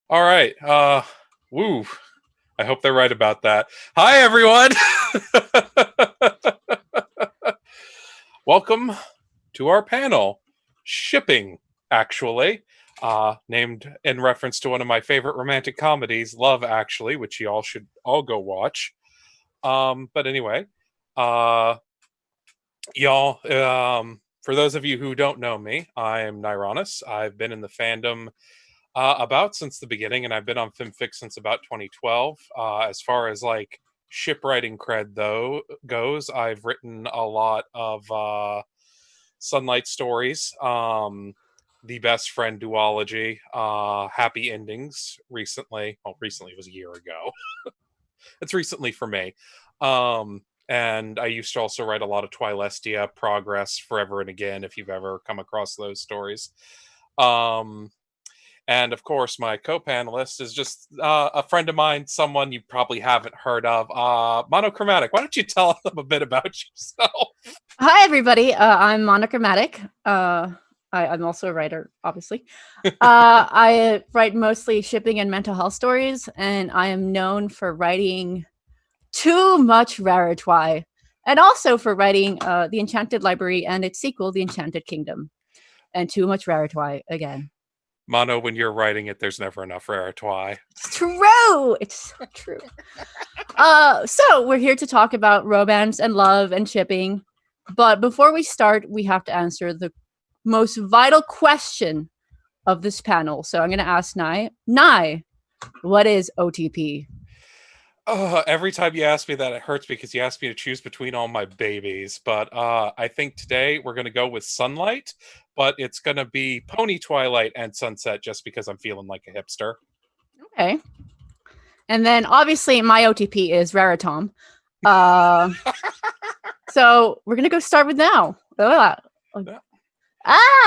All right. Woo. I hope they're right about that. Hi, everyone. Welcome to our panel, Shipping, actually, named in reference to one of my favorite romantic comedies, Love Actually, which you all should all go watch. But anyway, uh, y'all, for those of you who don't know me, I am Nyronus. I've been in the fandom about since the beginning, and I've been on FimFix since about 2012. As far as like ship writing cred though goes, I've written a lot of Sunlight stories, the Best Friend duology, Happy Endings. Recently was a year ago. It's recently for me. And I used to also write a lot of Twilestia, Progress, Forever and Again, if you've ever come across those stories. Um, and of course, my co-panelist is just a friend of mine, someone you probably haven't heard of, Monochromatic. Why don't you tell them a bit about yourself? Hi, everybody. I'm Monochromatic. I'm also a writer, obviously. I write mostly shipping and mental health stories, and I am known for writing too much Raritwi, and also for writing The Enchanted Library and its sequel, The Enchanted Kingdom, and too much Raritwi again. Mono, when you're writing it, there's never enough Raritwi. It's true. It's so true. So we're here to talk about romance and love and shipping. But before we start, we have to answer the most vital question of this panel. So I'm going to ask Nye. Nye, what is OTP? Every time you ask me that, it hurts because you asked me to choose between all my babies. But I think today we're going to go with Sunlight, but it's going to be Pony Twilight and Sunset just because I'm feeling like a hipster. Okay. And then obviously my OTP is Raritom. So we're going to go start with now.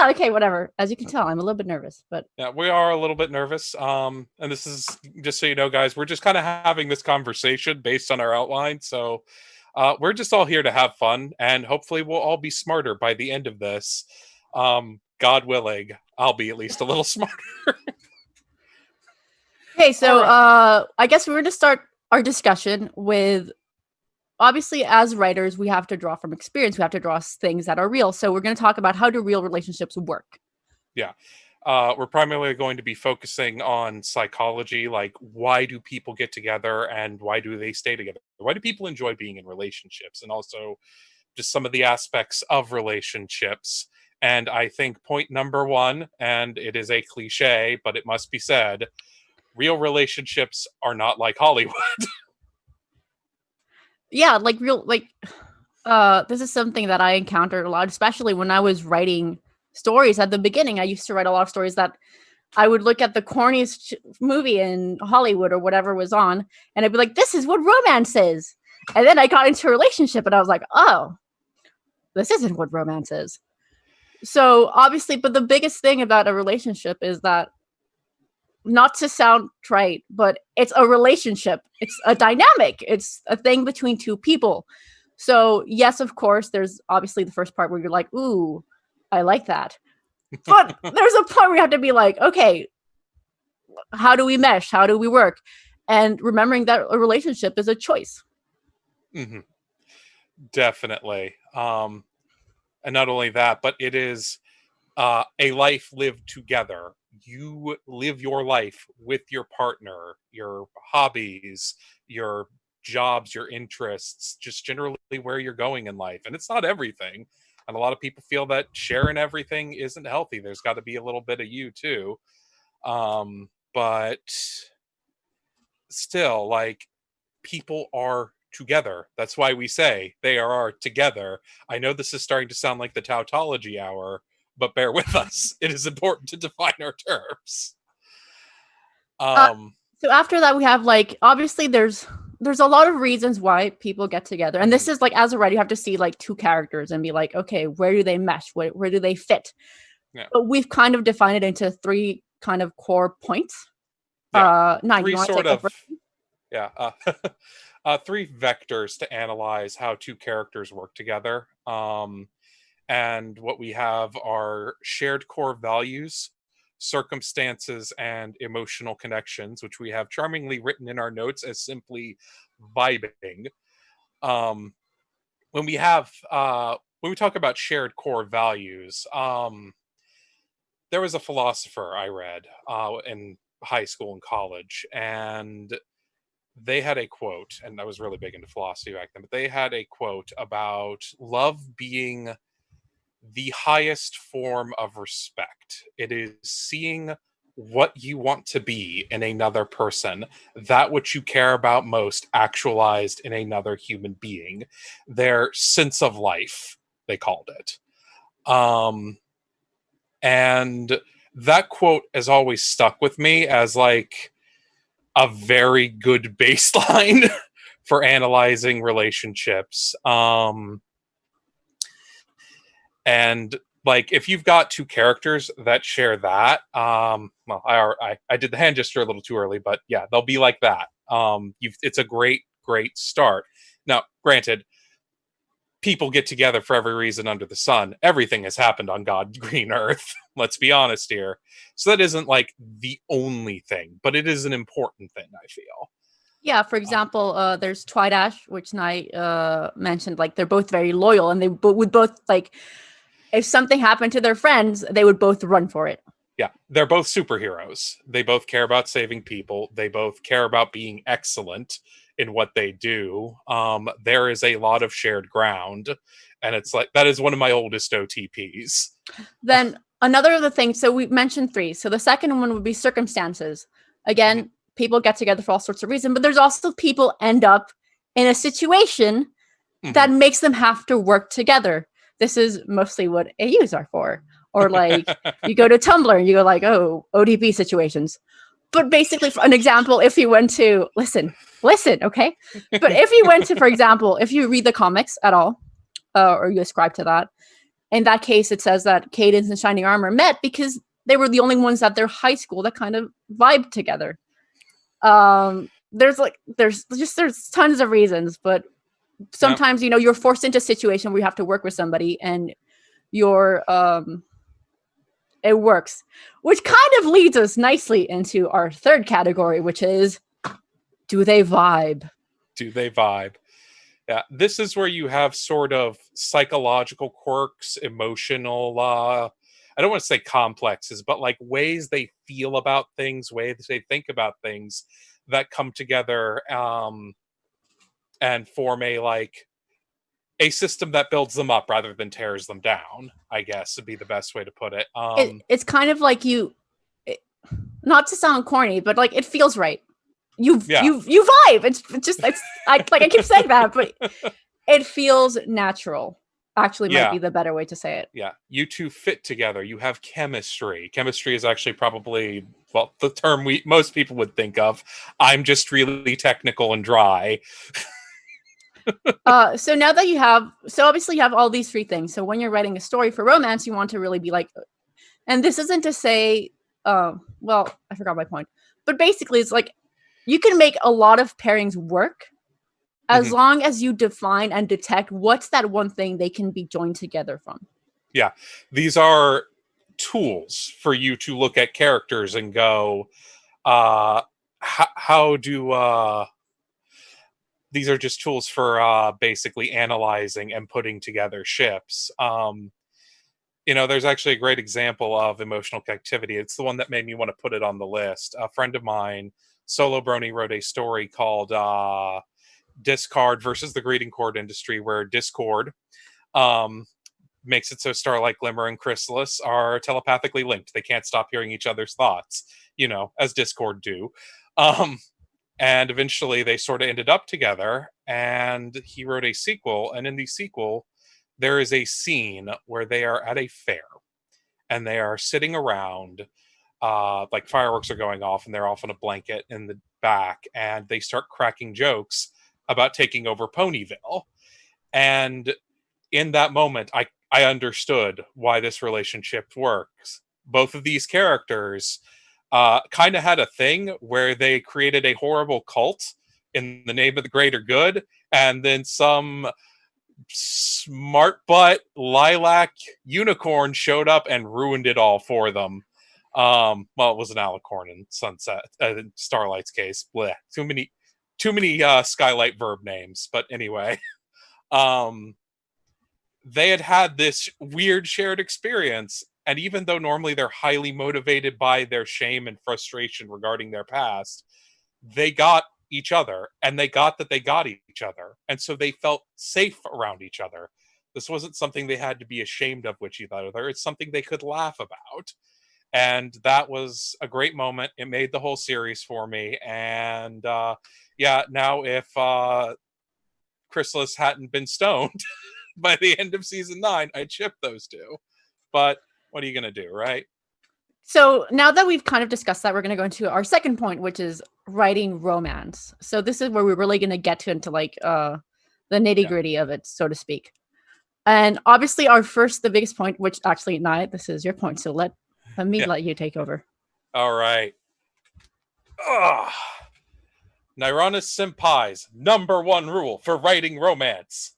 Okay, whatever. As you can tell, I'm a little bit nervous, but yeah, we are a little bit nervous. And this is just so you know, guys, we're just kind of having this conversation based on our outline. So we're just all here to have fun, and hopefully, we'll all be smarter by the end of this. God willing, I'll be at least a little smarter. Okay, so right. I guess we're going to start our discussion with obviously as writers we have to draw from experience, we have to draw things that are real, so we're going to talk about how do real relationships work. Yeah. We're primarily going to be focusing on psychology, like why do people get together and why do they stay together? Why do people enjoy being in relationships? And also just some of the aspects of relationships. And I think point number one, and it is a cliche, but it must be said, real relationships are not like Hollywood. Yeah, like real, like this is something that I encountered a lot, especially when I was writing stories at the beginning. I used to write a lot of stories that I would look at the corniest movie in Hollywood or whatever was on, and I'd be like, this is what romance is. And then I got into a relationship and I was like, oh, this isn't what romance is. So obviously, but the biggest thing about a relationship is that, not to sound trite, but it's a relationship. It's a dynamic. It's a thing between two people. So yes, of course, there's obviously the first part where you're like, ooh, I like that. But there's a part where you have to be like, okay, how do we mesh? How do we work? And remembering that a relationship is a choice. Mm-hmm. Definitely. And not only that, but it is a life lived together. You live your life with your partner, your hobbies, your jobs, your interests, just generally where you're going in life. And it's not everything. And a lot of people feel that sharing everything isn't healthy. There's got to be a little bit of you too. But still, like, people are together. That's why we say they are together. I know this is starting to sound like the tautology hour, but bear with us. It is important to define our terms. Uh, Um, so after that, we have like obviously there's a lot of reasons why people get together, and this mhm, is like as a writer, you have to see like two characters and be like, okay, where do they mesh? Where do they fit? yeah, But we've kind of defined it into three kind of core points. yeah. Now you Three want to sort take the of, first? yeah, three vectors to analyze how two characters work together. And what we have are shared core values. circumstances and emotional connections, which we have charmingly written in our notes as simply vibing. Um, when we have when we talk about shared core values, there was a philosopher I read in high school and college, and they had a quote, and I was really big into philosophy back then, but they had a quote about love being the highest form of respect. It is seeing what you want to be in another person, that which you care about most actualized in another human being, their sense of life, they called it. And that quote has always stuck with me as like a very good baseline for analyzing relationships. And like if you've got two characters that share that, well, I did the hand gesture a little too early, but yeah, they'll be like that. It's a great start. Now, granted, people get together for every reason under the sun. Everything has happened on God's green earth. Let's be honest here. So that isn't like the only thing, but it is an important thing, I feel. Yeah, for example, there's Twidash, which Nye mentioned. Like they're both very loyal, and they would both like if something happened to their friends, they would both run for it. Yeah, they're both superheroes. They both care about saving people. They both care about being excellent in what they do. There is a lot of shared ground, and it's like that is one of my oldest OTPs. Then another of the things. So we mentioned three. So the second one would be circumstances. Again, people get together for all sorts of reasons, but there's also people end up in a situation that makes them have to work together. This is mostly what AUs are for. Or like you go to Tumblr and you go like, oh, ODP situations. But basically, for an example, if you went to listen, okay. But if you went to, for example, if you read the comics at all, or you ascribe to that, in that case, it says that Cadence and Shining Armor met because they were the only ones at their high school that kind of vibed together. There's tons of reasons, but sometimes you're forced into a situation where you have to work with somebody and it works, which kind of leads us nicely into our third category, which is, do they vibe? Yeah, this is where you have sort of psychological quirks, emotional I don't want to say complexes, but like ways they feel about things, ways they think about things that come together and form a system that builds them up rather than tears them down, I guess would be the best way to put it. It's kind of like not to sound corny, but like it feels right. You vibe. It's I keep saying that, but it feels natural. Actually, might be the better way to say it. Yeah, you two fit together. You have chemistry. Chemistry is actually probably the term most people would think of. I'm just really technical and dry. So now that obviously you have all these three things. So when you're writing a story for romance, you want to really be like, and this isn't to say, well, I forgot my point, but basically it's like you can make a lot of pairings work as long as you define and detect what's that one thing they can be joined together from. Yeah, these are tools for you to look at characters and go, how do these are just tools for basically analyzing and putting together ships. There's actually a great example of emotional connectivity. It's the one that made me want to put it on the list. A friend of mine, Solo Brony, wrote a story called Discard versus the Greeting Cord Industry, where Discord makes it so Starlight, Glimmer, and Chrysalis are telepathically linked. They can't stop hearing each other's thoughts, as Discord do. And eventually they sort of ended up together, and he wrote a sequel. And in the sequel, there is a scene where they are at a fair and they are sitting around, like fireworks are going off, and they're off on a blanket in the back, and they start cracking jokes about taking over Ponyville. And in that moment, I understood why this relationship works. Both of these characters kind of had a thing where they created a horrible cult in the name of the greater good, and then some smart butt lilac unicorn showed up and ruined it all for them. Well, it was an Alicorn in Sunset, Starlight's case. Blech. Too many Skylight verb names. But anyway, um, they had this weird shared experience. And even though normally they're highly motivated by their shame and frustration regarding their past, they got each other, and they got that they got each other. And so they felt safe around each other. This wasn't something they had to be ashamed of with each other. It's something they could laugh about. And that was a great moment. It made the whole series for me. And yeah, now if Chrysalis hadn't been stoned by the end of season 9, I'd ship those two. But what are you going to do, right? So now that we've kind of discussed that, we're going to go into our second point, which is writing romance. So this is where we're really going to get into like the nitty gritty of it, so to speak. And obviously the biggest point, which actually, Nye, this is your point. So let me let you take over. All right. Nyronus Senpai's #1 rule for writing romance: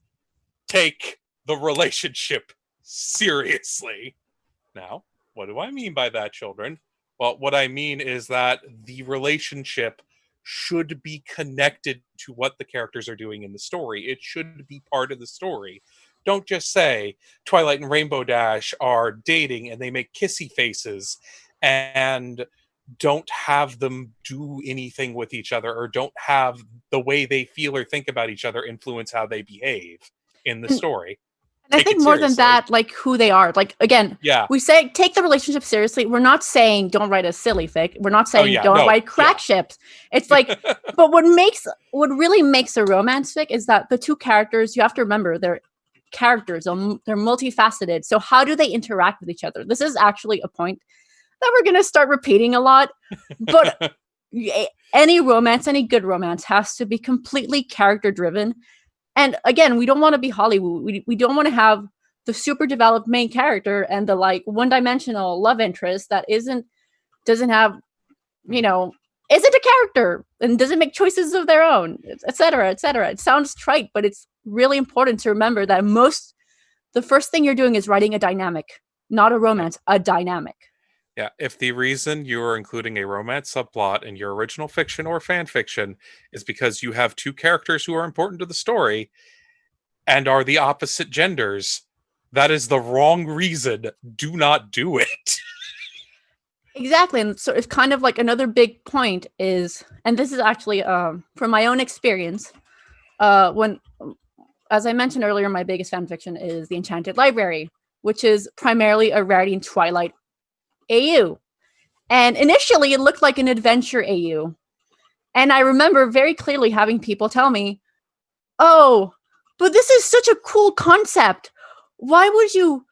take the relationship seriously. Now, what do I mean by that, children? Well, what I mean is that the relationship should be connected to what the characters are doing in the story. It should be part of the story. Don't just say Twilight and Rainbow Dash are dating and they make kissy faces and don't have them do anything with each other, or don't have the way they feel or think about each other influence how they behave in the story. And I think more than that, like who they are. Like, again, we say take the relationship seriously. We're not saying don't write a silly fic. We're not saying don't write crack ships. It's like, but what really makes a romance fic is that the two characters, you have to remember, they're characters, they're multifaceted. So how do they interact with each other? This is actually a point that we're going to start repeating a lot. But any good romance has to be completely character driven. And again, we don't want to be Hollywood. We don't want to have the super developed main character and the like one-dimensional love interest that doesn't have, isn't a character and doesn't make choices of their own, etc., etc. It sounds trite, but it's really important to remember that the first thing you're doing is writing a dynamic, not a romance, a dynamic. Yeah, if the reason you are including a romance subplot in your original fiction or fan fiction is because you have two characters who are important to the story and are the opposite genders, that is the wrong reason. Do not do it. Exactly. And so it's kind of like another big point is, and this is actually from my own experience, when, as I mentioned earlier, my biggest fan fiction is The Enchanted Library, which is primarily a Rarity and Twilight AU. And initially it looked like an adventure AU. And I remember very clearly having people tell me, oh, but this is such a cool concept. Why would you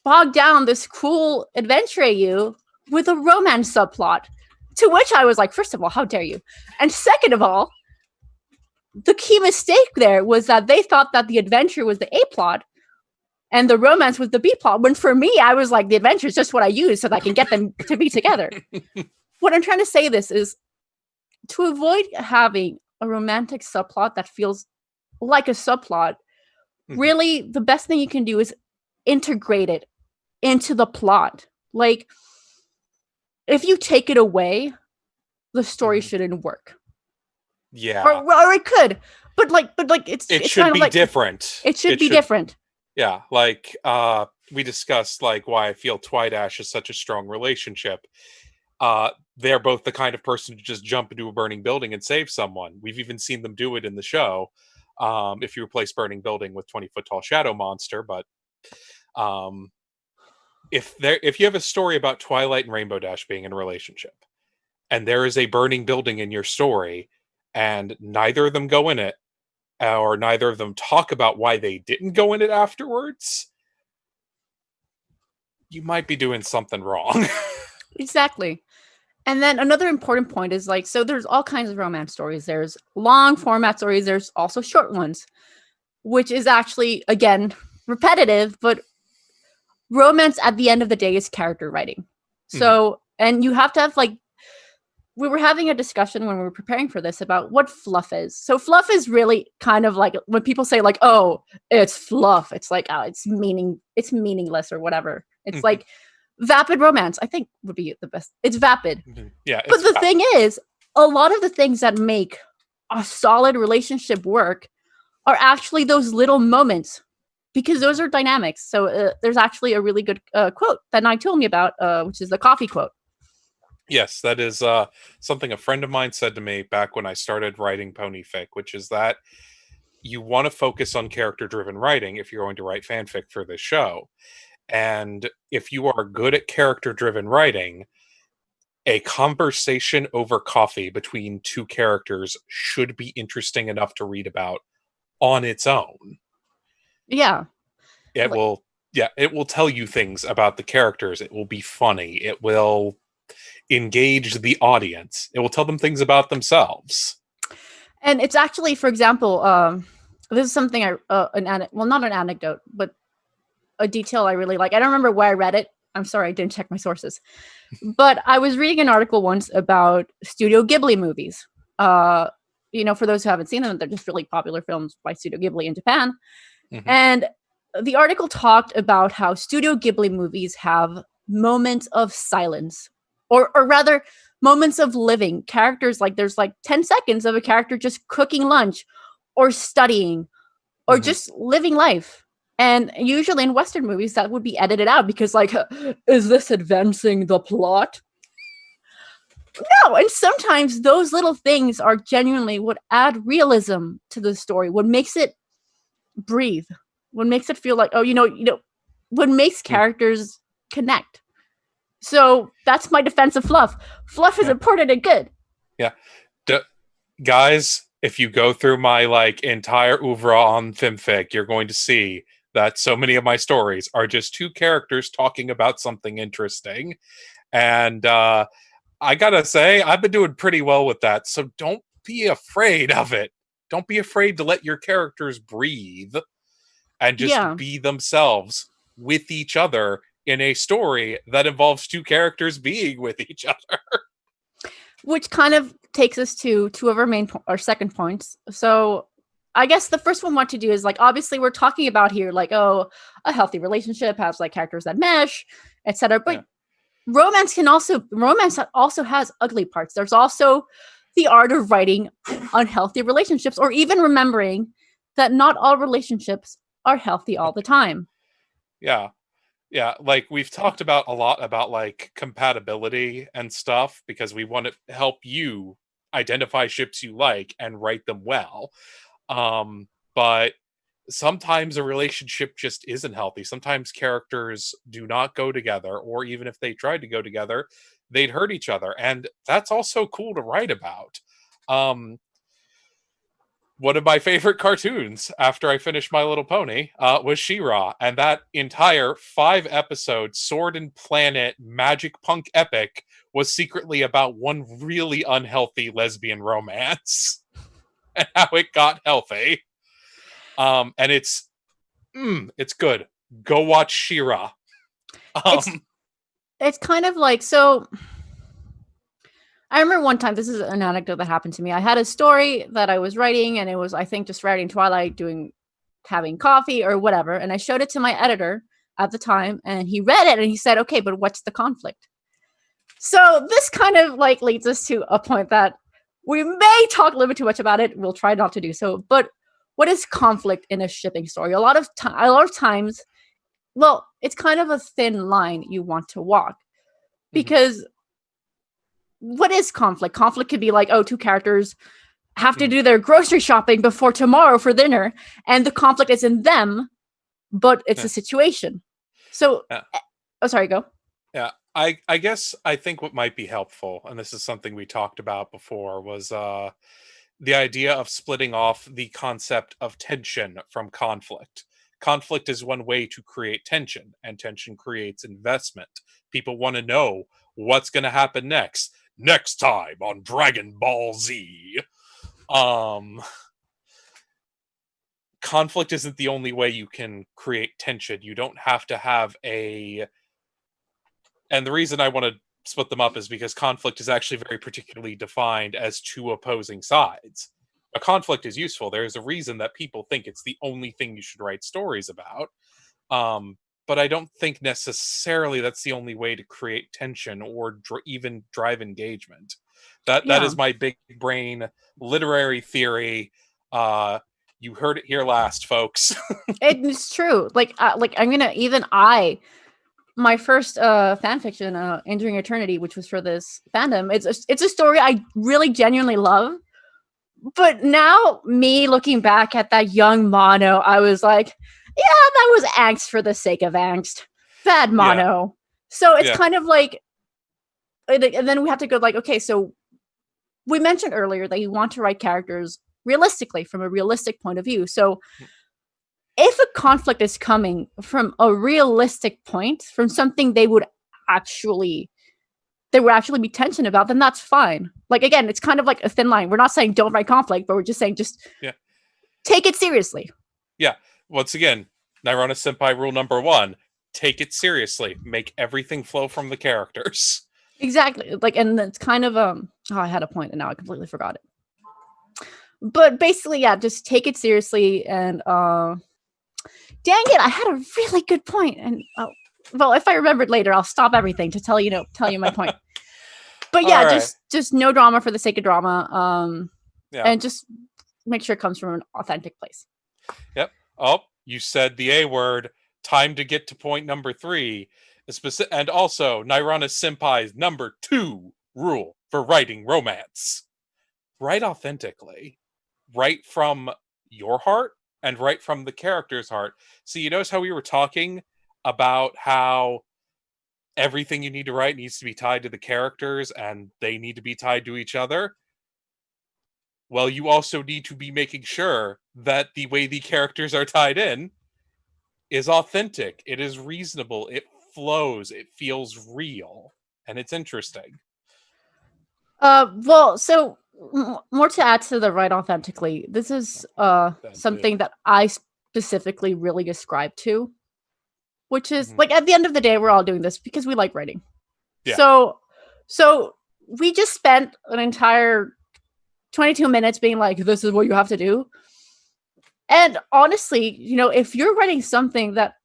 bog down this cool adventure AU with a romance subplot? To which I was like, first of all, how dare you? And second of all, the key mistake there was that they thought that the adventure was the A plot and the romance was the B plot, when for me, I was like, the adventure is just what I use so that I can get them to be together. What I'm trying to say this is, to avoid having a romantic subplot that feels like a subplot, really the best thing you can do is integrate it into the plot. Like, if you take it away, the story shouldn't work. Yeah. Or it could. But it should be different. It should be different. Yeah, like we discussed, like why I feel Twidash is such a strong relationship. They're both the kind of person to just jump into a burning building and save someone. We've even seen them do it in the show. If you replace burning building with 20-foot tall shadow monster, but if you have a story about Twilight and Rainbow Dash being in a relationship, and there is a burning building in your story, and neither of them go in it, or neither of them talk about why they didn't go in it afterwards, you might be doing something wrong. Exactly. And then another important point is like, so there's all kinds of romance stories. There's long format stories. There's also short ones, which is actually, again, repetitive, but romance at the end of the day is character writing. So, and you have to have like, we were having a discussion when we were preparing for this about what fluff is. So fluff is really kind of like when people say like, oh, it's fluff. It's like, oh, it's meaningless or whatever. It's like vapid romance, I think, would be the best. It's vapid. Yeah, But it's the thing is, a lot of the things that make a solid relationship work are actually those little moments, because those are dynamics. So there's actually a really good quote that Nye told me about, which is the coffee quote. Yes, that is something a friend of mine said to me back when I started writing PonyFic, which is that you want to focus on character-driven writing if you're going to write fanfic for this show. And if you are good at character-driven writing, a conversation over coffee between two characters should be interesting enough to read about on its own. Yeah. It Like, will, yeah, it will tell you things about the characters. It will be funny. It will engage the audience. It will tell them things about themselves. and it's actually, for example, this is something well, not an anecdote, but a detail I really like. I don't remember where I read it. I'm sorry, I didn't check my sources. But I was reading an article once about Studio Ghibli movies. For those who haven't seen them, they're just really popular films by Studio Ghibli in Japan. Mm-hmm. And the article talked about how Studio Ghibli movies have moments of silence, or rather, moments of living. Characters, like, there's like 10 seconds of a character just cooking lunch or studying or just living life. And usually in Western movies, that would be edited out because, like, is this advancing the plot? No, and sometimes those little things are genuinely what add realism to the story, what makes it breathe, what makes it feel like, what makes characters connect. So that's my defense of fluff. Fluff is important and good. Yeah. Guys, if you go through my entire oeuvre on Fimfic, you're going to see that so many of my stories are just two characters talking about something interesting. And I gotta say, I've been doing pretty well with that. So don't be afraid of it. Don't be afraid to let your characters breathe and just be themselves with each other in a story that involves two characters being with each other. Which kind of takes us to two of our second points. So I guess the first one I want to do is, like, obviously we're talking about here, like, a healthy relationship has like characters that mesh, etc. But romance also has ugly parts. There's also the art of writing unhealthy relationships, or even remembering that not all relationships are healthy all the time. Yeah. Yeah, like we've talked about a lot about compatibility and stuff because we want to help you identify ships you like and write them well. But sometimes a relationship just isn't healthy. Sometimes characters do not go together, or even if they tried to go together, they'd hurt each other. And that's also cool to write about. One of my favorite cartoons after I finished My Little Pony was She-Ra, and that entire 5-episode Sword and Planet magic punk epic was secretly about one really unhealthy lesbian romance and how it got healthy. And it's good. Go watch She-Ra. It's kind of like, so I remember one time, this is an anecdote that happened to me. I had a story that I was writing, and it was, I think, just writing Twilight, having coffee or whatever. And I showed it to my editor at the time, and he read it and he said, okay, but what's the conflict? So this kind of leads us to a point that we may talk a little bit too much about it. We'll try not to do so. But what is conflict in a shipping story? A lot of times, well, it's kind of a thin line you want to walk, because what is conflict? Conflict could be like, oh, two characters have to do their grocery shopping before tomorrow for dinner, and the conflict is in them, but it's a situation. So, oh, sorry, go. Yeah, I guess I think what might be helpful, and this is something we talked about before, was the idea of splitting off the concept of tension from conflict. Conflict is one way to create tension, and tension creates investment. People want to know what's going to happen next time on Dragon Ball Z. Conflict isn't the only way you can create tension. You don't have to have and the reason I want to split them up is because conflict is actually very particularly defined as two opposing sides. A conflict is useful. There's a reason that people think it's the only thing you should write stories about. but I don't think necessarily that's the only way to create tension or even drive engagement. That Yeah. is my big brain literary theory. You heard it here last, folks. It's true. Like I'm gonna my first fan fiction, Enduring Eternity, which was for this fandom. It's a story I really genuinely love. But now, me looking back at that young Mono, I was like, yeah, that was angst for the sake of angst. Bad Yeah, Mono. So it's yeah. kind of like, and then we have to go like, okay, so we mentioned earlier that you want to write characters realistically from a realistic point of view. So if a conflict is coming from a realistic point, from something actually there would actually be tension about, then that's fine. Like, again, it's kind of like a thin line. We're not saying don't write conflict, but we're just saying Yeah. take it seriously. Yeah. Once again, Nyrona Senpai rule number 1: take it seriously. Make everything flow from the characters. Exactly. Like, and it's kind of I had a point and now I completely forgot it. But basically, yeah, just take it seriously. And dang it, I had a really good point. And well, if I remembered later, I'll stop everything to tell you my point. But yeah, Right. just no drama for the sake of drama. Yeah. And just make sure it comes from an authentic place. Yep. Oh, you said the A word. Time to get to point number 3. And also, Nyrona Senpai's number 2 rule for writing romance. Write authentically. Write from your heart and write from the character's heart. So you notice how we were talking about how everything you need to write needs to be tied to the characters and they need to be tied to each other? Well, you also need to be making sure that the way the characters are tied in is authentic. It is reasonable. It flows. It feels real. And it's interesting. Well, so more to add to the write authentically. This is something that I specifically really ascribe to, which is like at the end of the day, we're all doing this because we like writing. Yeah. So we just spent an entire 22 minutes being like, this is what you have to do. And honestly, if you're writing something that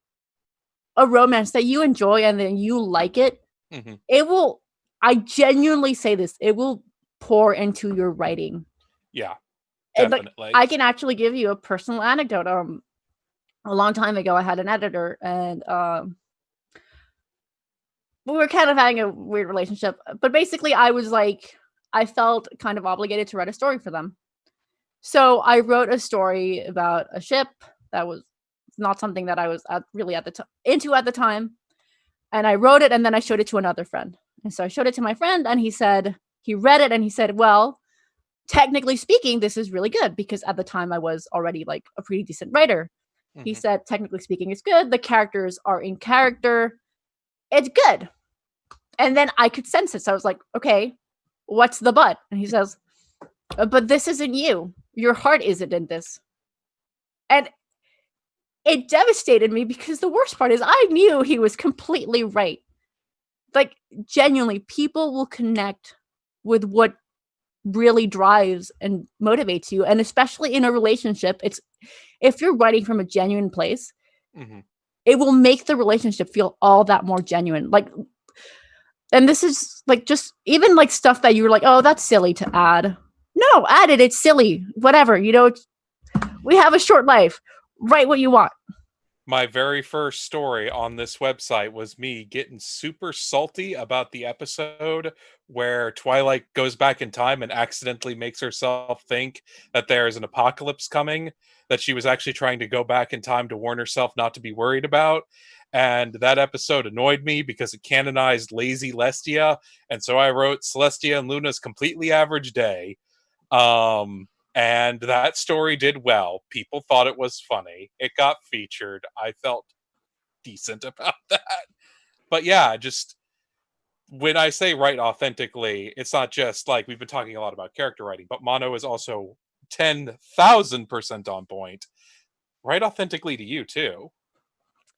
a romance that you enjoy and then you like it, it will, I genuinely say this, it will pour into your writing. Yeah, definitely. And, like, I can actually give you a personal anecdote. A long time ago, I had an editor and we were kind of having a weird relationship. But basically, I felt kind of obligated to write a story for them. So I wrote a story about a ship that was not something that I was really into at the time. And I wrote it and then I showed it to another friend. And so I showed it to my friend and he read it and he said, well, technically speaking, this is really good because at the time I was already like a pretty decent writer. He said, technically speaking, it's good. The characters are in character. It's good. And then I could sense it. So I was like, okay, what's the but? And he says, but this isn't you. Your heart isn't in this. And it devastated me because the worst part is I knew he was completely right. Like, genuinely, people will connect with what really drives and motivates you. And especially in a relationship, if you're writing from a genuine place, it will make the relationship feel all that more genuine. Like, and this is like just even like stuff that you're like, oh, that's silly to add. No, add it. It's silly. Whatever. We have a short life. Write what you want. My very first story on this website was me getting super salty about the episode where Twilight goes back in time and accidentally makes herself think that there is an apocalypse coming, that she was actually trying to go back in time to warn herself not to be worried about. And that episode annoyed me because it canonized lazy Lestia. And so I wrote Celestia and Luna's completely average day. And that story did well. People thought it was funny. It got featured. I felt decent about that. But yeah, just when I say write authentically, it's not just like we've been talking a lot about character writing, but Mono is also 10,000% on point. Write authentically to you too.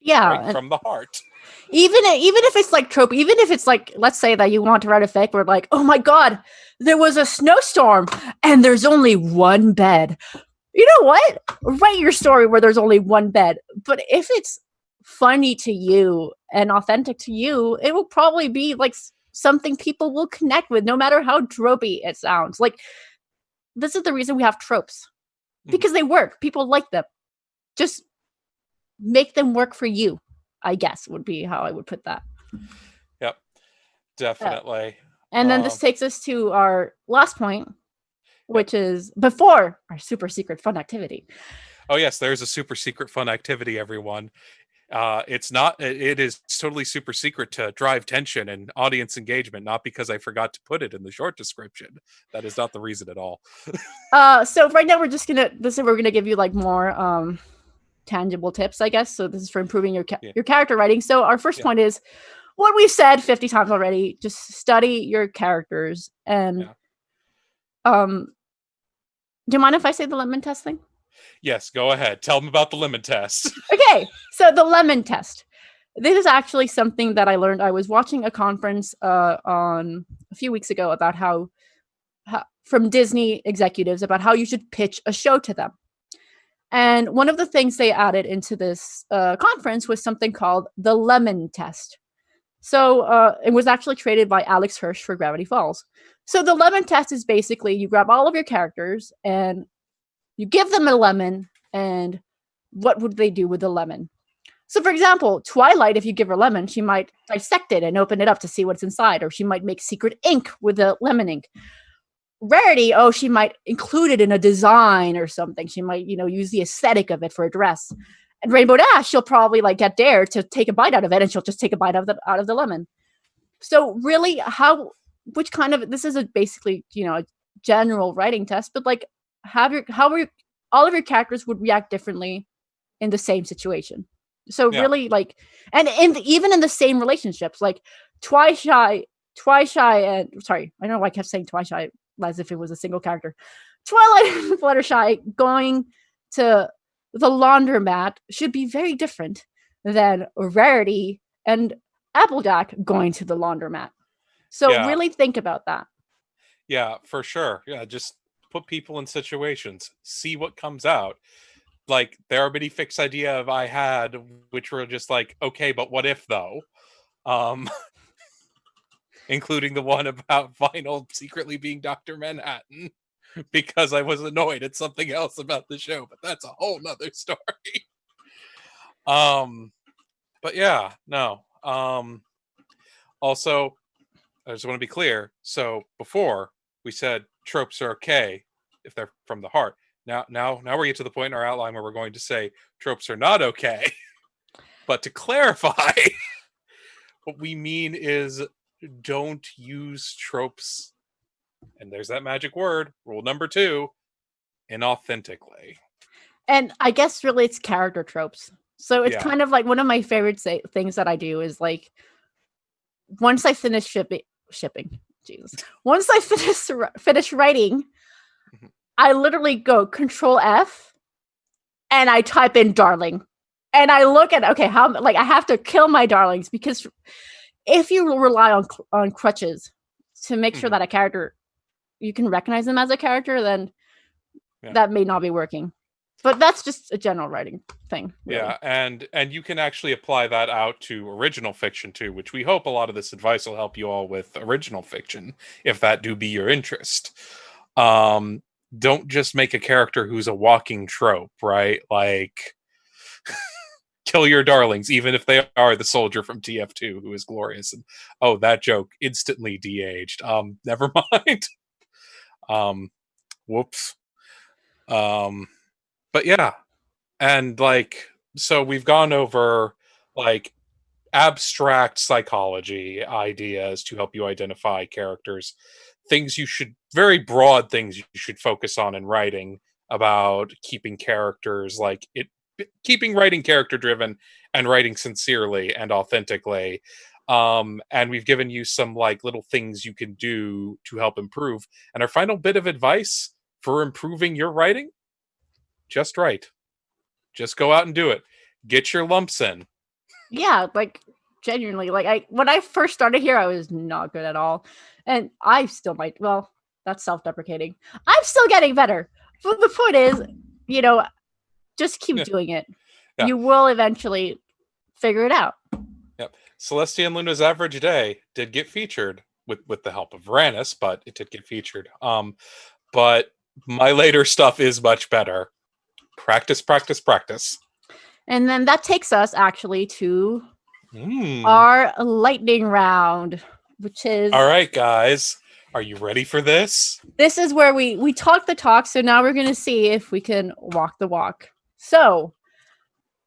Yeah. Right from the heart. Even if it's like trope, even if it's like, let's say that you want to write a fic where like, oh my god, there was a snowstorm and there's only one bed. You know what? Write your story where there's only one bed. But if it's funny to you and authentic to you, it will probably be like something people will connect with, no matter how tropey it sounds. Like, this is the reason we have tropes, because they work. People like them. Just make them work for you, I guess, would be how I would put that. Yep, definitely. And then this takes us to our last point, which is before our super secret fun activity. Oh yes, there's a super secret fun activity, everyone. It is totally super secret to drive tension and audience engagement, not because I forgot to put it in the short description. That is not the reason at all. So right now we're gonna give you like more tangible tips, I guess. So this is for improving your character writing. So our first point is what we've said 50 times already. Just study your characters. And do you mind if I say the lemon test thing? Yes, go ahead. Tell them about the lemon test. Okay, so the lemon test. This is actually something that I learned. I was watching a conference on a few weeks ago about how from Disney executives about how you should pitch a show to them. And one of the things they added into this conference was something called the lemon test. So it was actually created by Alex Hirsch for Gravity Falls. So the lemon test is basically you grab all of your characters and you give them a lemon, and what would they do with the lemon? So, for example, Twilight, if you give her lemon, she might dissect it and open it up to see what's inside, or she might make secret ink with the lemon ink. Rarity, she might include it in a design or something. She might, use the aesthetic of it for a dress. And Rainbow Dash, she'll probably get Dare to take a bite out of it, and she'll just take a bite out of the lemon. So really, this is basically, a general writing test, but all of your characters would react differently in the same situation. So really, even in the same relationships, like Twilight and sorry, I don't know why I kept saying Twilight as if it was a single character. Twilight and Fluttershy going to the laundromat should be very different than Rarity and Applejack going to the laundromat. So really think about that. Yeah, for sure. Yeah, just put people in situations, see what comes out. Like, there are many fixed idea I had, which were just like, okay, but what if though? Including the one about Vinyl secretly being Dr. Manhattan, because I was annoyed at something else about the show, but that's a whole nother story. But yeah, no. Also, I just want to be clear. So before we said tropes are okay if they're from the heart. Now we get to the point in our outline where we're going to say tropes are not okay. But to clarify, what we mean is don't use tropes, and there's that magic word, rule number 2, inauthentically. And I guess really it's character tropes. So it's kind of like one of my favorite things that I do is like once I finish shipping, Jesus. Once I finish writing, I literally go Control F and I type in darling. And I look at how I have to kill my darlings, because if you rely on crutches to make sure that a character you can recognize them as a character, then that may not be working. But that's just a general writing thing. Really. Yeah, and you can actually apply that out to original fiction too, which we hope a lot of this advice will help you all with original fiction, if that do be your interest. Don't just make a character who's a walking trope, right? Like, kill your darlings, even if they are the soldier from TF2 who is glorious. And that joke instantly de-aged. Never mind. Whoops. But yeah, and so we've gone over abstract psychology ideas to help you identify characters, very broad things you should focus on in writing about keeping characters, keeping writing character driven and writing sincerely and authentically. And we've given you some little things you can do to help improve. And our final bit of advice for improving your writing: just write. Just go out and do it. Get your lumps in. Yeah, genuinely. When I first started here, I was not good at all. And I still might, well, that's self-deprecating. I'm still getting better. But the point is, just keep doing it. Yeah. You will eventually figure it out. Yep. Celestia and Luna's Average Day did get featured with the help of Varanus, but it did get featured. But my later stuff is much better. Practice, practice, practice. And then that takes us actually to Mm. our lightning round, which is All right, guys. Are you ready for this? This is where we talk the talk, so now we're gonna see if we can walk the walk. So,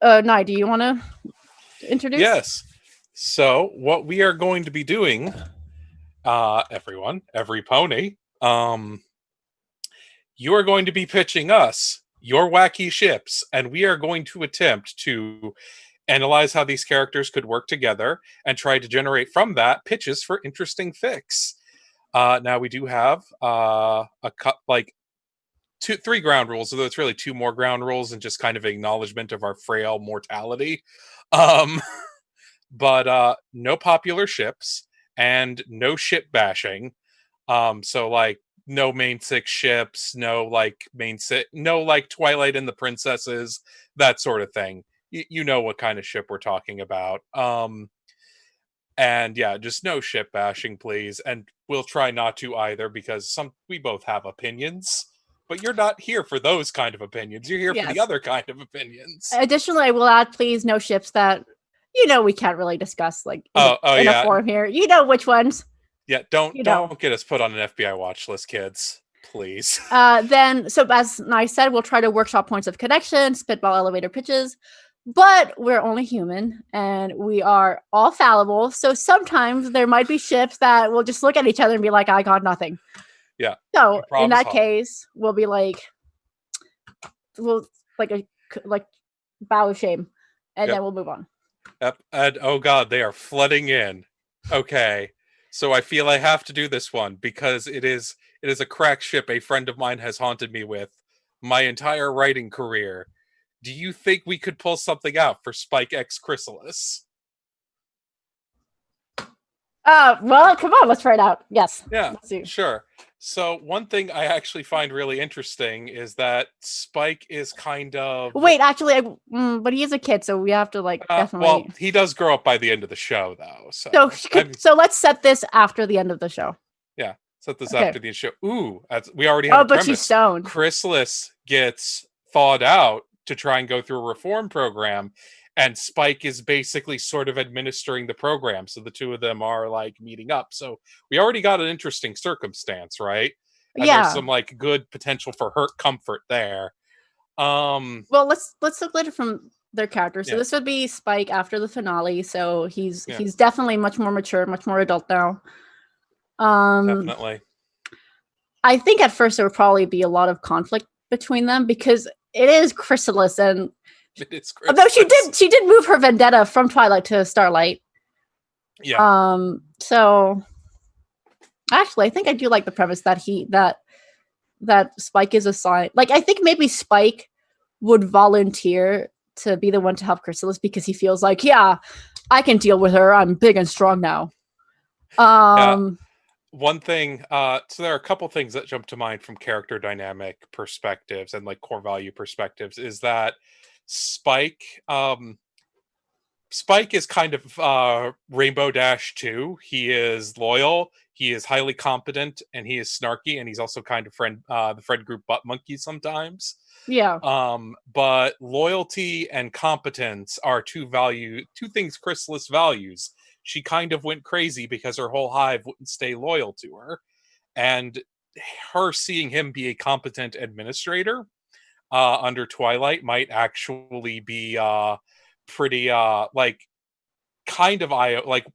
Nye, do you want to introduce? Yes. So what we are going to be doing, everyone, every pony, you are going to be pitching us your wacky ships, and we are going to attempt to analyze how these characters could work together and try to generate from that pitches for interesting fics. Now we do have three ground rules, although it's really two more ground rules and just kind of acknowledgement of our frail mortality. But no popular ships and no ship bashing. So like no main six ships, no like no like Twilight and the Princesses, that sort of thing. You know what kind of ship we're talking about. And yeah, just no ship bashing, please. And we'll try not to either, because we both have opinions. But you're not here for those kind of opinions. You're here for the other kind of opinions. Additionally, I will add, please, no ships that we can't really discuss like in a forum here. You know which ones. Yeah, don't get us put on an FBI watch list, kids. Please. Then, so as I said, we'll try to workshop points of connection, spitball elevator pitches, but we're only human and we are all fallible. So sometimes there might be ships that will just look at each other and be like, I got nothing. Yeah. So in that case, we'll be like, bow of shame, and then we'll move on. Yep. And oh god, they are flooding in. Okay. So I feel I have to do this one because it is a crack ship a friend of mine has haunted me with my entire writing career. Do you think we could pull something out for Spike X Chrysalis? Well, come on, let's try it out. Yes. Yeah, sure. So one thing I actually find really interesting is that Spike is kind of... Wait, actually, but he is a kid, so we have to definitely... Well, he does grow up by the end of the show, though. So let's set this after the end of the show. Yeah, set this after the show. Ooh, we already have a premise. She's stoned. Chrysalis gets thawed out to try and go through a reform program, and Spike is basically sort of administering the program. So the two of them are meeting up. So we already got an interesting circumstance, right? And there's some good potential for hurt comfort there. Well, let's look at it from their characters. So this would be Spike after the finale. So he's definitely much more mature, much more adult now. Definitely. I think at first there would probably be a lot of conflict between them because it is Chrysalis, and although she did move her vendetta from Twilight to Starlight. Yeah. So actually, I think I do like the premise that Spike is assigned. I think maybe Spike would volunteer to be the one to help Chrysalis because he feels like, yeah, I can deal with her. I'm big and strong now. One thing, so there are a couple things that jump to mind from character dynamic perspectives and core value perspectives, is that Spike is kind of Rainbow Dash 2. He is loyal, he is highly competent, and he is snarky, and he's also kind of the friend group butt monkey sometimes. Yeah. But loyalty and competence are two things Chrysalis values. She kind of went crazy because her whole hive wouldn't stay loyal to her. And her seeing him be a competent administrator under Twilight might actually be pretty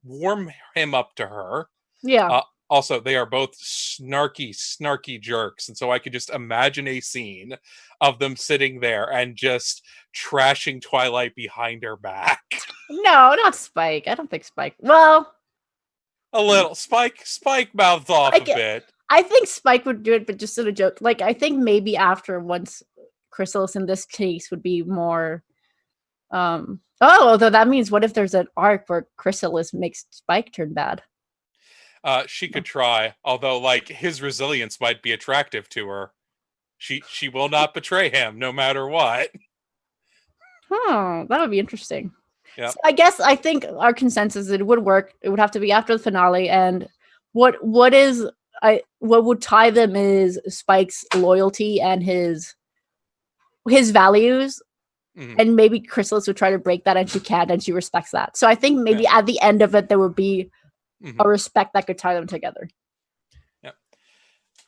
warm him up to her. Yeah. Also, they are both snarky jerks. And so I could just imagine a scene of them sitting there and just trashing Twilight behind her back. No, not Spike. I don't think Spike. Well, a little. Spike mouths off a bit. I think Spike would do it, but just in a joke. I think maybe once Chrysalis in this case would be more... although that means what if there's an arc where Chrysalis makes Spike turn bad? She could try, although his resilience might be attractive to her. She will not betray him no matter what. That would be interesting. Yep. I think our consensus, it would work. It would have to be after the finale, and what would tie them is Spike's loyalty and his values, Mhm. and maybe Chrysalis would try to break that, and she can't, and she respects that. So I think maybe Yeah. at the end of it, there would be Mhm. a respect that could tie them together. Yep.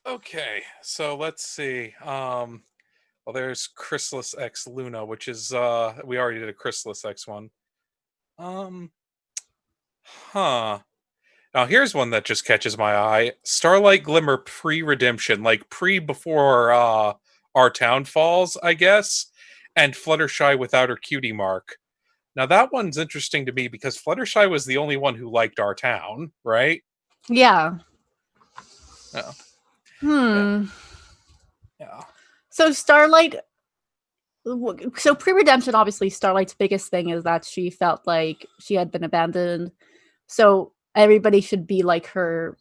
Okay, so let's see. Well, there's Chrysalis X Luna, which is we already did a Chrysalis X one. Um, huh. Now here's one that just catches my eye. Starlight Glimmer pre-redemption, like pre before our town falls, I guess, and Fluttershy without her cutie mark. Now that one's interesting to me because Fluttershy was the only one who liked our town, right? Yeah. Yeah. Yeah. Hmm. Yeah. So Starlight. So pre-redemption, obviously, Starlight's biggest thing is that she felt like she had been abandoned. So everybody should be like her.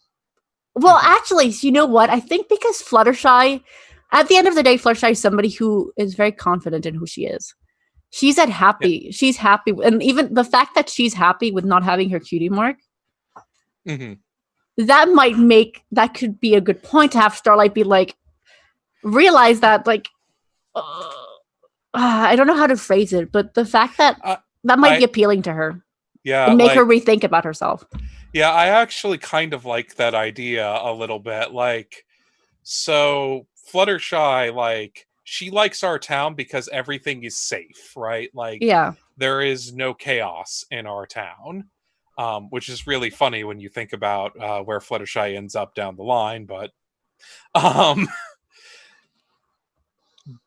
Well, Mhm. actually, you know what? I think because Fluttershy, at the end of the day, Fluttershy is somebody who is very confident in who she is. She's at Yeah. happy. She's happy, and even the fact that she's happy with not having her cutie mark, Mhm. that could be a good point to have Starlight be like, realize that like, I don't know how to phrase it, but the fact that I, that might be I appealing to her yeah, and make her like rethink about herself. yeah, I actually kind of like that idea a little bit. Like, so Fluttershy, like, she likes our town because everything is safe, right? Like, Yeah. there is no chaos in our town, which is really funny when you think about where Fluttershy ends up down the line. Um,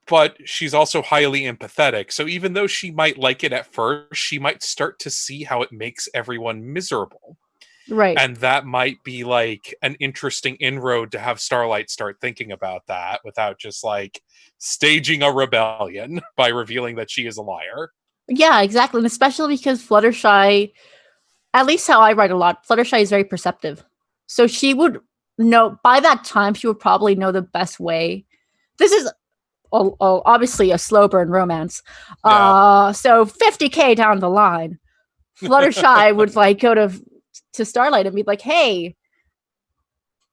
but she's also highly empathetic. So even though she might like it at first, she might start to see how it makes everyone miserable. Right. And that might be like an interesting inroad to have Starlight start thinking about that without just like staging a rebellion by revealing that she is a liar. Yeah, exactly. And especially because Fluttershy, at least how I write a lot, Fluttershy is very perceptive. So she would know, by that time, she would probably know the best way. This is obviously a slow burn romance. Yeah. So 50K down the line, Fluttershy would like go to Starlight and be like, "Hey,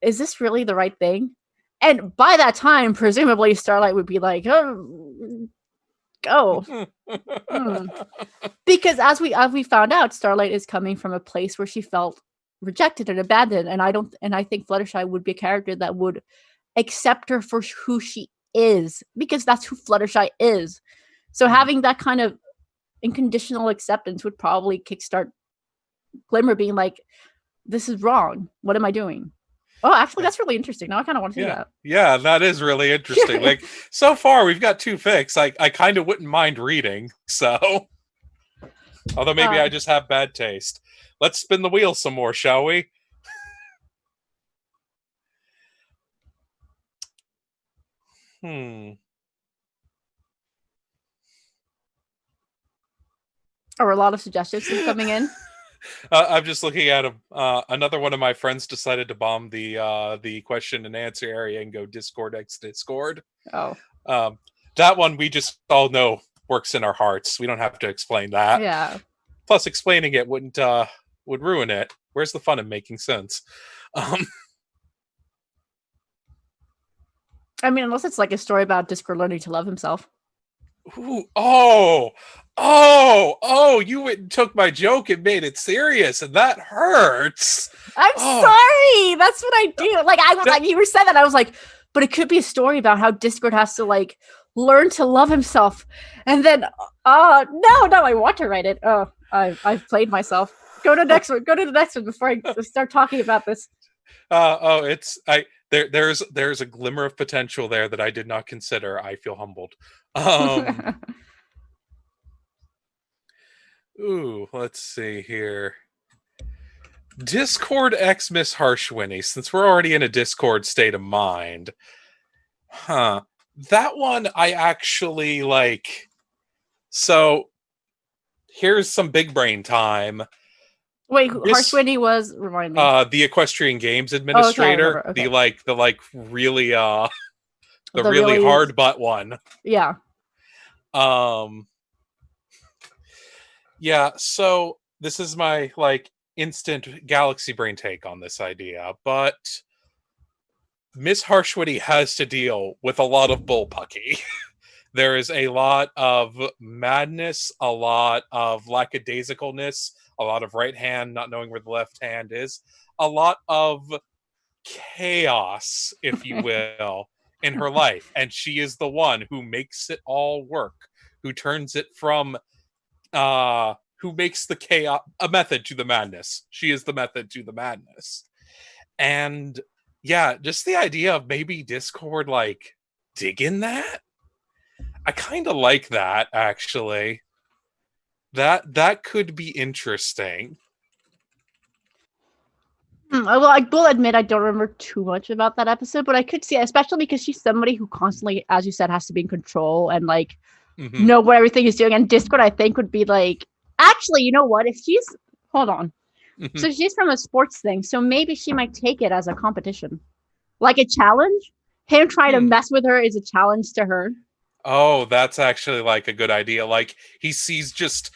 is this really the right thing?" And by that time, presumably Starlight would be like, "Oh, go." Hmm. Because as we found out, Starlight is coming from a place where she felt rejected and abandoned, and I think Fluttershy would be a character that would accept her for who she is, because that's who Fluttershy is. So Mhm. having that kind of unconditional acceptance would probably kickstart Glimmer being like, "This is wrong. What am I doing?" Oh, actually, Yeah. that's really interesting. Now I kind of want to see Yeah. that. Yeah, that is really interesting. Like so far we've got two fics. I kind of wouldn't mind reading. So, although maybe uh, I just have bad taste. Let's spin the wheel some more, shall we? Hmm. or a lot of suggestions coming in. I'm just looking at him. Another one of my friends decided to bomb the question and answer area and go Discord X Discord. Oh, Um, that one we just all know works in our hearts. We don't have to explain that. yeah. Plus, explaining it wouldn't would ruin it. Where's the fun in making sense? Um, I mean, unless it's like a story about Discord learning to love himself. ooh, oh! You went and took my joke and made it serious, and that hurts. I'm Oh, sorry. That's what I do. Like I was that, like, you were said that. I was like, but it could be a story about how Discord has to like learn to love himself. And then no, I want to write it. Oh, I've played myself. Go to the next one. Go to the next one before I start talking about this. it's I there's a glimmer of potential there that I did not consider. I feel humbled. Um, ooh, let's see here. Discord X Miss Harshwinny, since we're already in a Discord state of mind. Huh. That one I actually like. So here's some big brain time. Wait, This Harshwinny was, remind me. the Equestrian Games Oh, okay, I administrator, remember. Okay. the like really the The really really, hard butt one. yeah. Um Yeah, so this is my like instant galaxy brain take on this idea, but Miss Harshwitty has to deal with a lot of bullpucky. There is a lot of madness, a lot of lackadaisicalness, a lot of right hand not knowing where the left hand is, a lot of chaos, if you will, in her life. And she is the one who makes it all work, who turns it from who makes the chaos a method to the madness. She is the method to the madness. And yeah, just the idea of maybe Discord like digging that. I kind of like that actually. That could be interesting. Well, I will admit I don't remember too much about that episode, but I could see, especially because she's somebody who constantly, as you said, has to be in control and like Mm-hmm. know what everything is doing. And Discord, I think, would be like, actually, you know what? If she's, hold on, Mm-hmm. so she's from a sports thing, so maybe she might take it as a competition, like a challenge. Him trying to Hmm. mess with her is a challenge to her. Oh, that's actually like a good idea. Like he sees just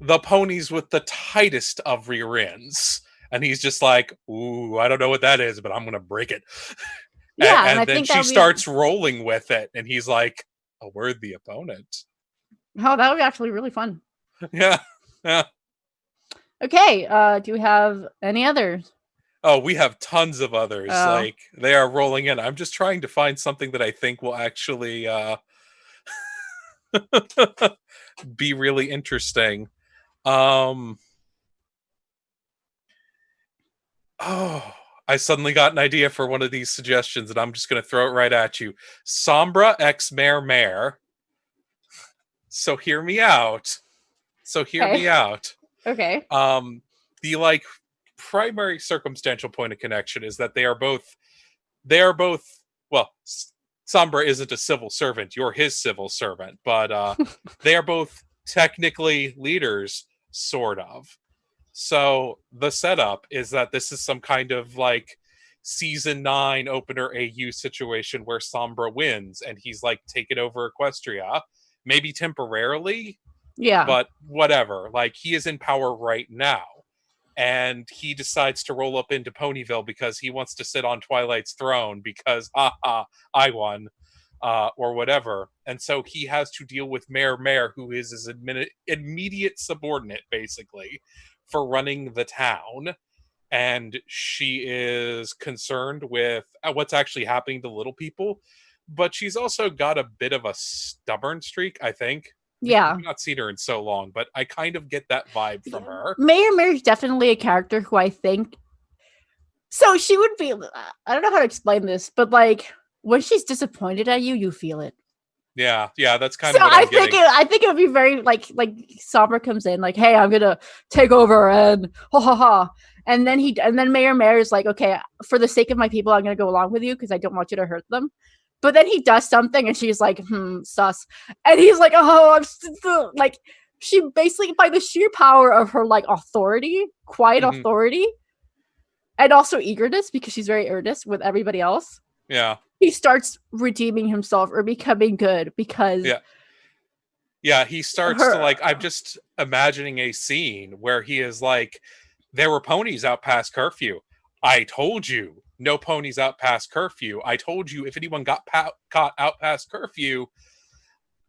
the ponies with the tightest of rear ends. And he's just like, ooh, I don't know what that is, but I'm gonna break it. And, Yeah, and I and then think that she would be, starts rolling with it, and he's like, a worthy opponent. oh, that would be actually really fun. Yeah. Yeah. Okay, do we have any others? Oh, we have tons of others. Oh, Like they are rolling in. I'm just trying to find something that I think will actually be really interesting. Um oh, I suddenly got an idea for one of these suggestions and I'm just going to throw it right at you. Sombra X Mare Mare. So hear me out. So hear okay, me out. okay, Um the like primary circumstantial point of connection is that they are both well, Sombra isn't a civil servant, you're his civil servant, but they are both technically leaders, sort of. So the setup is that this is some kind of like season 9 opener AU situation where Sombra wins and he's like taken over Equestria, maybe temporarily, yeah, but whatever. Like he is in power right now and he decides to roll up into Ponyville because he wants to sit on Twilight's throne because haha, I won, or whatever. And so he has to deal with Mayor Mare, who is his immediate subordinate, basically, for running the town. And she is concerned with what's actually happening to little people, but she's also got a bit of a stubborn streak, I think. yeah. I've not seen her in so long, but I kind of get that vibe from her. Mayor Mary's definitely a character who I think, so she would be, I don't know how to explain this, but like when she's disappointed at you, you feel it. Yeah, yeah, that's kind So of what I I'm think getting. it would be very like Somber comes in like, hey, I'm gonna take over and ha ha ha. And then Mayor Mayor is like, okay, for the sake of my people, I'm gonna go along with you because I don't want you to hurt them. But then he does something and she's like, sus. And he's like, oh, like she basically by the sheer power of her like authority, quiet Hmm. authority, and also eagerness because she's very earnest with everybody else. Yeah, He starts redeeming himself or becoming good because yeah, yeah. He starts to her like. I'm just imagining a scene where he is like, "There were ponies out past curfew. I told you, no ponies out past curfew. I told you if anyone got caught out past curfew,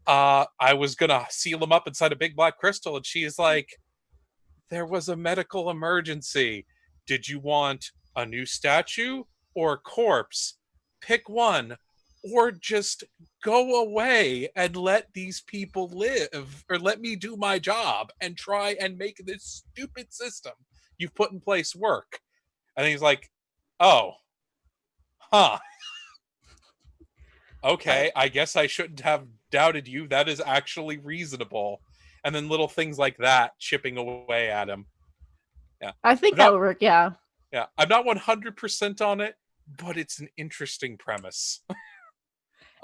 I was gonna seal them up inside a big black crystal." And she is like, there was a medical emergency. Did you want a new statue or a corpse? Pick one, or just go away and let these people live, or let me do my job and try and make this stupid system you've put in place work. And he's like, oh, huh, okay, I guess I shouldn't have doubted you. That is actually reasonable. And then little things like that chipping away at him. Yeah. I I'm think that not would work, yeah. Yeah, I'm not 100% on it, but it's an interesting premise.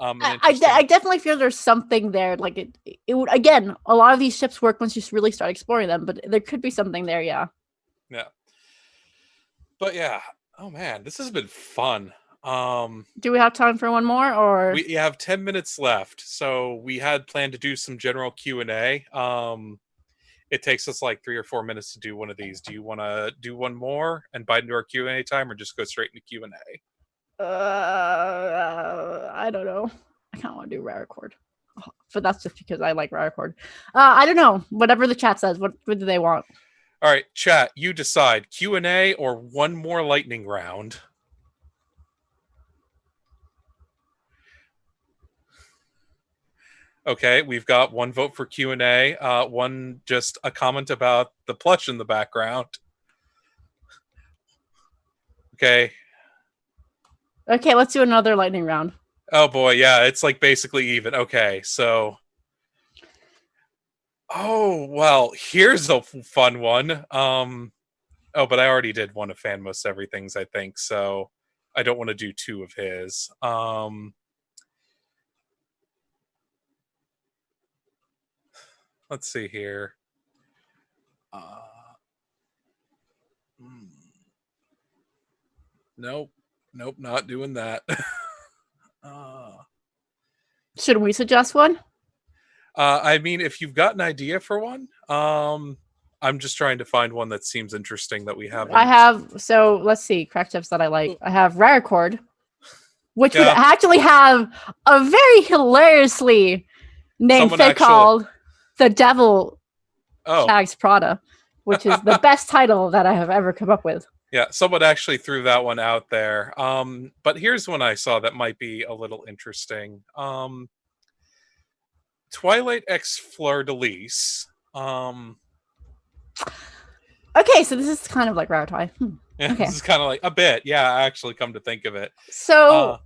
An I interesting. definitely feel there's something there. Like it would again. A lot of these ships work once you really start exploring them, but there could be something there. Yeah. Yeah, but yeah. Oh man, this has been fun. Um, Do we have time for one more, or we have 10 minutes left, so we had planned to do some general Q&A. It takes us like 3 or 4 minutes to do one of these. Do you want to do one more and bite into our Q&A time, or just go straight into Q&A? I don't know. I kind of want to do Raricord, but that's just because I like Raricord. I don't know. Whatever the chat says. What do they want? All right, chat, you decide. Q&A or one more lightning round? Okay, we've got one vote for Q&A, one just a comment about the plush in the background. Okay. Okay, let's do another lightning round. Oh boy, yeah, it's like basically even. Okay, so... Oh, well, here's a fun one. Oh, but I already did one of Fan Most Everything's, I think, so I don't want to do two of his. Let's see here. Nope, not doing that. Should we suggest one? I mean, if you've got an idea for one, I'm just trying to find one that seems interesting that we haven't. I have, so let's see, crack tips that I like. I have Raricord, which would actually have a very hilariously named fic called The Devil Shags Prada, which is the best title that I have ever come up with. Yeah, someone actually threw that one out there. But here's one I saw that might be a little interesting. Twilight X Fleur de Lis. Okay, so this is kind of like Raritwi. Yeah, okay. This is kind of like a bit. Yeah, actually, come to think of it. So,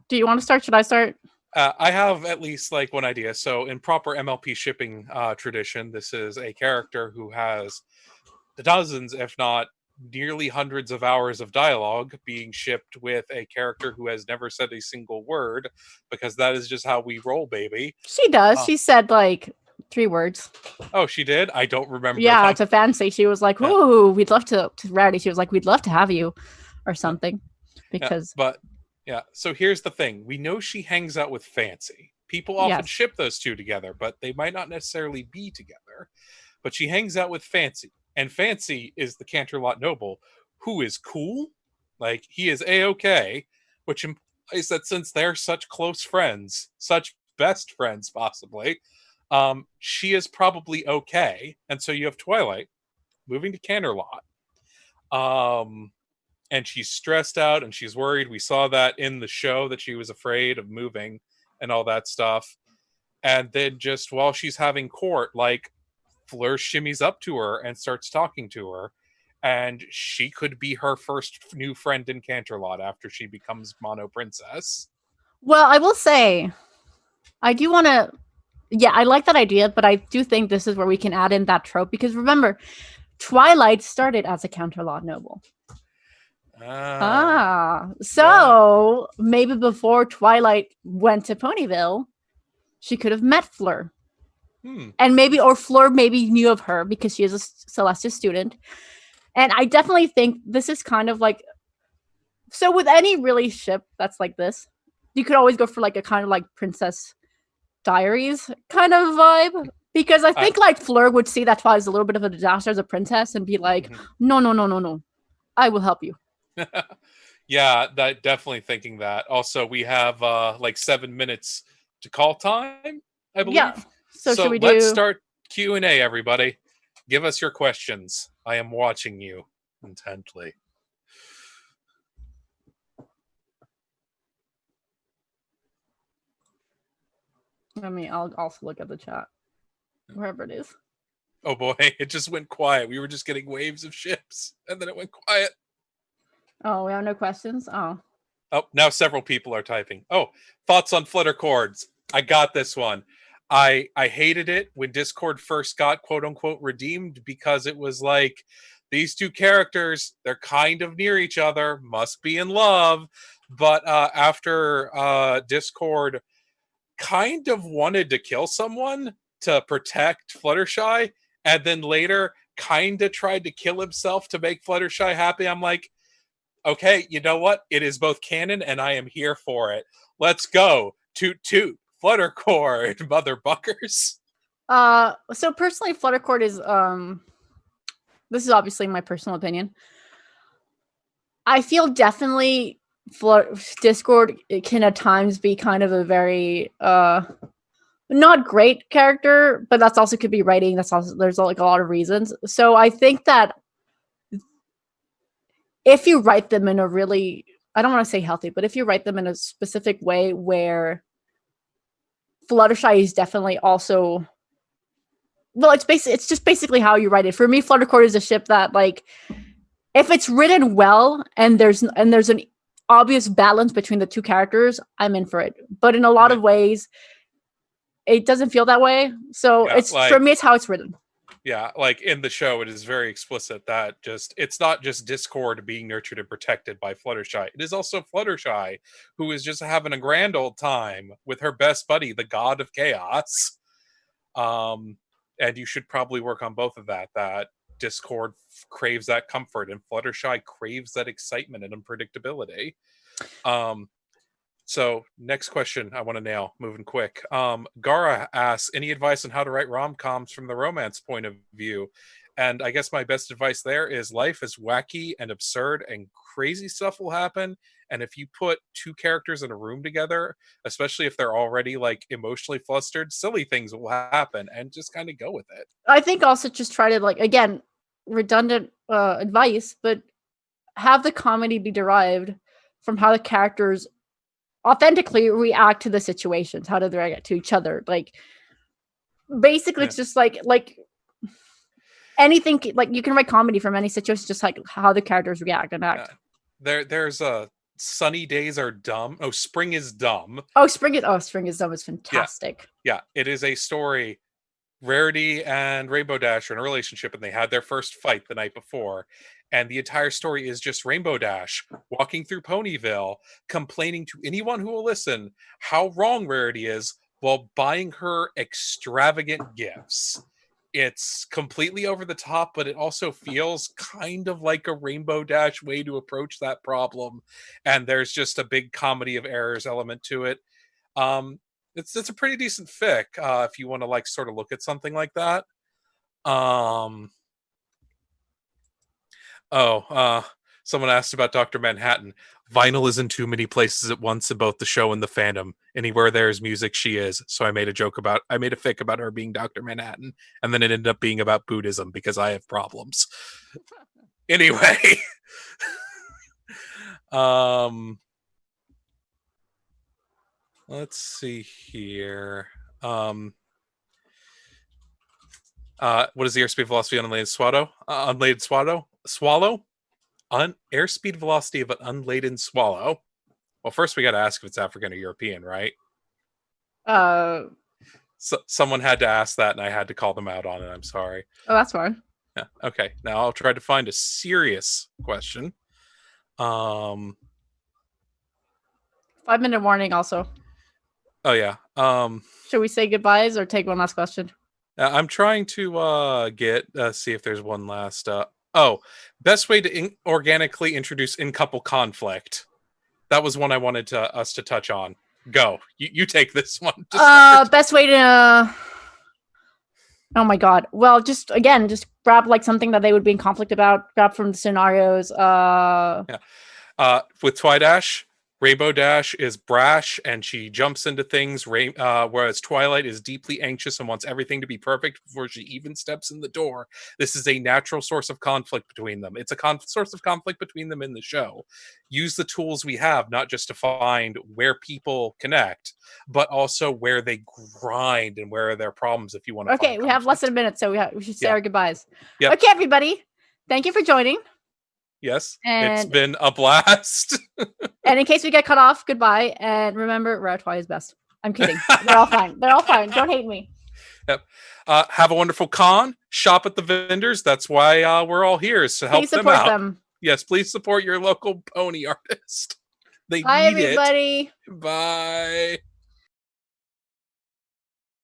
do you want to start? Should I start? I have at least like one idea. So, in proper MLP shipping tradition, this is a character who has dozens, if not nearly hundreds of hours of dialogue being shipped with a character who has never said a single word, because that is just how we roll, baby. She does. She said like 3 words. Oh, she did? I don't remember. Yeah, to fancy. She was like, "Ooh, we'd love to Rarity." She was like, "We'd love to have you," or something. Because, but yeah. So here's the thing: we know she hangs out with Fancy. People often ship those two together, but they might not necessarily be together. But she hangs out with Fancy. And Fancy is the Canterlot noble, who is cool. Like, he is A-okay, which implies that since they're such close friends, such best friends, possibly, she is probably okay. And so you have Twilight moving to Canterlot. And she's stressed out and she's worried. We saw that in the show, that she was afraid of moving and all that stuff. And then just while she's having court, like, Fleur shimmies up to her and starts talking to her, and she could be her first new friend in Canterlot after she becomes Mono Princess. Well, I will say, I do want to, I like that idea, but I do think this is where we can add in that trope, because remember, Twilight started as a Canterlot noble. So maybe before Twilight went to Ponyville, she could have met Fleur. And maybe, or Fleur maybe knew of her because she is a Celestia student. And I definitely think this is kind of like, so with any really ship that's like this, you could always go for like a kind of like Princess Diaries kind of vibe. Because I think like Fleur would see that Twilight is a little bit of a disaster as a princess and be like, no, I will help you. Yeah, that definitely thinking that. Also, we have like 7 minutes to call time, I believe. Yeah. So should we let's start Q&A, everybody. Give us your questions. I am watching you intently. I'll also look at the chat. Wherever it is. Oh boy, it just went quiet. We were just getting waves of ships, and then it went quiet. Oh, we have no questions? Oh, now several people are typing. Oh, thoughts on flutter chords. I got this one. I hated it when Discord first got quote unquote redeemed, because it was like, these two characters, they're kind of near each other, must be in love. But after Discord kind of wanted to kill someone to protect Fluttershy, and then later kind of tried to kill himself to make Fluttershy happy, I'm like, okay, you know what? It is both canon and I am here for it. Let's go. Toot toot. Flutter chord, mother buckers. So personally, Fluttercore is this is obviously my personal opinion. I feel definitely Discord it can at times be kind of a very not great character, but that's also could be writing. That's also there's like a lot of reasons. So I think that if you write them in a really I don't want to say healthy, but if you write them in a specific way where Fluttershy is definitely also well, it's just basically how you write it. For me, Fluttercore is a ship that like if it's written well and there's an obvious balance between the two characters, I'm in for it. But in a lot of ways, it doesn't feel that way. So Yeah, it's for me, it's how it's written. Yeah, like in the show, it is very explicit that it's not just Discord being nurtured and protected by Fluttershy. It is also Fluttershy who is just having a grand old time with her best buddy, the God of Chaos. And you should probably work on both of that. That Discord craves that comfort, and Fluttershy craves that excitement and unpredictability. So next question I want to nail, moving quick. Gara asks, any advice on how to write rom-coms from the romance point of view? And I guess my best advice there is life is wacky and absurd and crazy stuff will happen. And if you put two characters in a room together, especially if they're already like emotionally flustered, silly things will happen and just kind of go with it. I think also just try to like again redundant advice, but have the comedy be derived from how the characters authentically react to the situations. How do they react to each other? Like basically, it's just like anything. Like you can write comedy from any situation, just like how the characters react and act. There's a sunny days are dumb. Oh, spring is dumb. Spring is dumb is fantastic. Yeah, it is a story. Rarity and Rainbow Dash are in a relationship and they had their first fight the night before. And the entire story is just Rainbow Dash walking through Ponyville, complaining to anyone who will listen how wrong Rarity is while buying her extravagant gifts. It's completely over the top, but it also feels kind of like a Rainbow Dash way to approach that problem. And there's just a big comedy of errors element to it. Um, it's a pretty decent fic if you want to like sort of look at something like that. Um, Someone asked about Dr. Manhattan. Vinyl is in too many places at once in both the show and the fandom. Anywhere there is music, she is. So I made a fic about her being Dr. Manhattan, and then it ended up being about Buddhism because I have problems. Anyway, let's see here. What is the airspeed velocity on unladen swallow? Airspeed velocity of an unladen swallow. Well, first we got to ask if it's African or European, right? So, someone had to ask that, and I had to call them out on it. I'm sorry. Oh, that's fine. Yeah. Okay. Now I'll try to find a serious question. 5-minute warning. Also. Oh yeah. Should we say goodbyes or take one last question? I'm trying to see if there's one last. Best way to organically introduce in-couple conflict. That was one I wanted us to touch on. Go. You take this one. Best way to. Oh my god. Well, just grab like something that they would be in conflict about. Grab from the scenarios. Yeah. With Twidash, Rainbow Dash is brash and she jumps into things, whereas Twilight is deeply anxious and wants everything to be perfect before she even steps in the door. This is a natural source of conflict between them. It's a source of conflict between them in the show. Use the tools we have, not just to find where people connect, but also where they grind and where are their problems if you want to Okay, we have less than a minute, so we should say our goodbyes. Yep. Okay, everybody. Thank you for joining. Yes, it's been a blast. And in case we get cut off, goodbye. And remember, Raratwai is best. I'm kidding. They're all fine. They're all fine. Don't hate me. Yep. Have a wonderful con. Shop at the vendors. That's why we're all here, is to help them out. Them. Yes, please support your local pony artist. They Bye, need everybody. Bye.